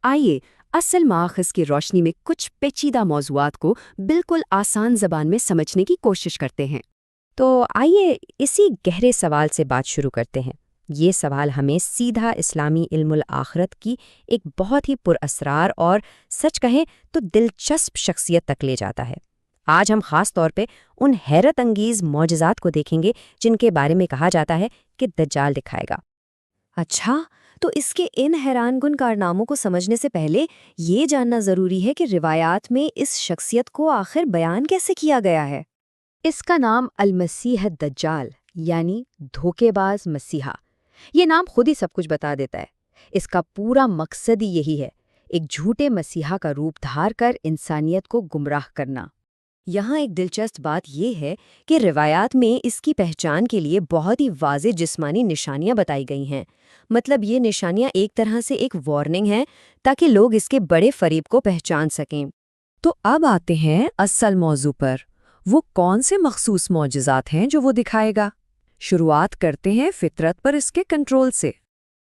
آئیے اصل ماخذ کی روشنی میں کچھ پیچیدہ موضوعات کو بالکل آسان زبان میں سمجھنے کی کوشش کرتے ہیں۔ تو آئیے اسی گہرے سوال سے بات شروع کرتے ہیں۔ یہ سوال ہمیں سیدھا اسلامی علم الآخرت کی ایک بہت ہی پراسرار اور سچ کہیں تو دلچسپ شخصیت تک لے جاتا ہے۔ آج ہم خاص طور پہ ان حیرت انگیز معجزات کو دیکھیں گے جن کے بارے میں کہا جاتا ہے کہ دجال دکھائے گا۔ اچھا، تو اس کے ان حیران کن کارناموں کو سمجھنے سے پہلے یہ جاننا ضروری ہے کہ روایات میں اس شخصیت کو آخر بیان کیسے کیا گیا ہے؟ اس کا نام المسیح الدجال یعنی دھوکے باز مسیحا۔ یہ نام خود ہی سب کچھ بتا دیتا ہے۔ اس کا پورا مقصد ہی یہی ہے، ایک جھوٹے مسیحا کا روپ دھار کر انسانیت کو گمراہ کرنا۔ یہاں ایک دلچسپ بات یہ ہے کہ روایات میں اس کی پہچان کے لیے بہت ہی واضح جسمانی نشانیاں بتائی گئی ہیں۔ مطلب یہ نشانیاں ایک طرح سے ایک وارننگ ہیں تاکہ لوگ اس کے بڑے فریب کو پہچان سکیں۔ تو اب آتے ہیں اصل موضوع پر۔ وہ کون سے مخصوص معجزات ہیں جو وہ دکھائے گا؟ شروعات کرتے ہیں فطرت پر اس کے کنٹرول سے۔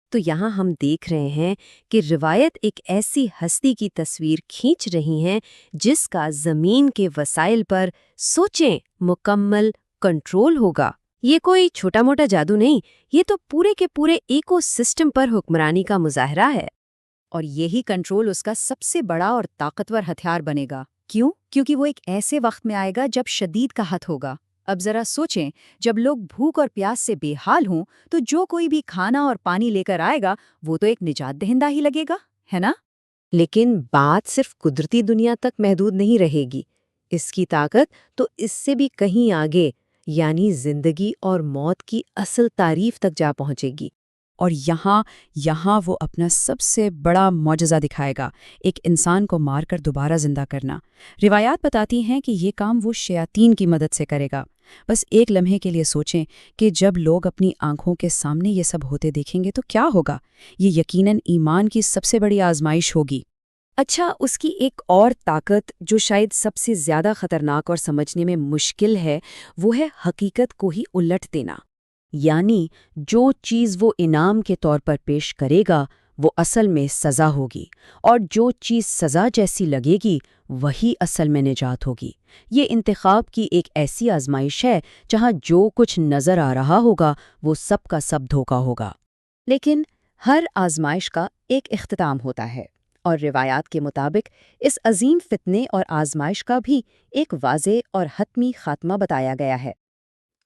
تو یہاں ہم دیکھ رہے ہیں کہ روایت ایک ایسی ہستی کی تصویر کھینچ رہی ہیں جس کا زمین کے وسائل پر سوچیں مکمل کنٹرول ہوگا۔ یہ کوئی چھوٹا موٹا جادو نہیں، یہ تو پورے کے پورے ایکو سسٹم پر حکمرانی کا مظاہرہ ہے۔ اور یہی کنٹرول اس کا سب سے بڑا اور طاقتور ہتھیار بنے گا۔ کیوں؟ کیونکہ وہ ایک ایسے وقت میں آئے گا جب شدید قحط ہوگا۔ اب ذرا سوچیں، جب لوگ بھوک اور پیاس سے بے حال ہوں تو جو کوئی بھی کھانا اور پانی لے کر آئے گا وہ تو ایک نجات دہندہ ہی لگے گا، ہے نا؟ لیکن بات صرف قدرتی دنیا تک محدود نہیں رہے گی۔ اس کی طاقت تو اس سے بھی کہیں آگے، یعنی زندگی اور موت کی اصل تعریف تک جا پہنچے گی۔ اور یہاں وہ اپنا سب سے بڑا معجزہ دکھائے گا، ایک انسان کو مار کر دوبارہ زندہ کرنا۔ روایات بتاتی ہیں کہ یہ کام وہ شیاطین کی مدد سے کرے گا۔ بس ایک لمحے کے لیے سوچیں کہ جب لوگ اپنی آنکھوں کے سامنے یہ سب ہوتے دیکھیں گے تو کیا ہوگا؟ یہ یقیناً ایمان کی سب سے بڑی آزمائش ہوگی۔ اچھا، اس کی ایک اور طاقت جو شاید سب سے زیادہ خطرناک اور سمجھنے میں مشکل ہے، وہ ہے حقیقت کو ہی الٹ دینا۔ یعنی جو چیز وہ انعام کے طور پر پیش کرے گا وہ اصل میں سزا ہوگی، اور جو چیز سزا جیسی لگے گی وہی اصل میں نجات ہوگی۔ یہ انتخاب کی ایک ایسی آزمائش ہے جہاں جو کچھ نظر آ رہا ہوگا وہ سب کا سب دھوکا ہوگا۔ لیکن ہر آزمائش کا ایک اختتام ہوتا ہے، اور روایات کے مطابق اس عظیم فتنے اور آزمائش کا بھی ایک واضح اور حتمی خاتمہ بتایا گیا ہے۔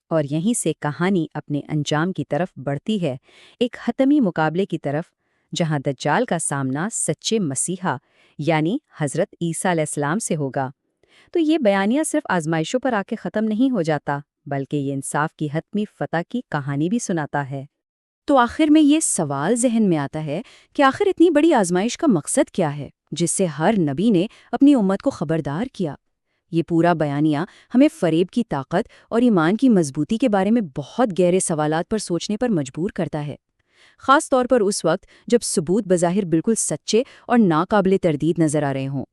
اور یہیں سے کہانی اپنے انجام کی طرف بڑھتی ہے، ایک حتمی مقابلے کی طرف، جہاں دجال کا سامنا سچے مسیحا یعنی حضرت عیسیٰ علیہ السلام سے ہوگا۔ تو یہ بیانیہ صرف آزمائشوں پر آ کے ختم نہیں ہو جاتا، بلکہ یہ انصاف کی حتمی فتح کی کہانی بھی سناتا ہے۔ تو آخر میں یہ سوال ذہن میں آتا ہے کہ آخر اتنی بڑی آزمائش کا مقصد کیا ہے جس سے ہر نبی نے اپنی امت کو خبردار کیا؟ یہ پورا بیانیہ ہمیں فریب کی طاقت اور ایمان کی مضبوطی کے بارے میں بہت گہرے سوالات پر سوچنے پر مجبور کرتا ہے، خاص طور پر اس وقت جب ثبوت بظاہر بالکل سچے اور ناقابل تردید نظر آ رہے ہوں۔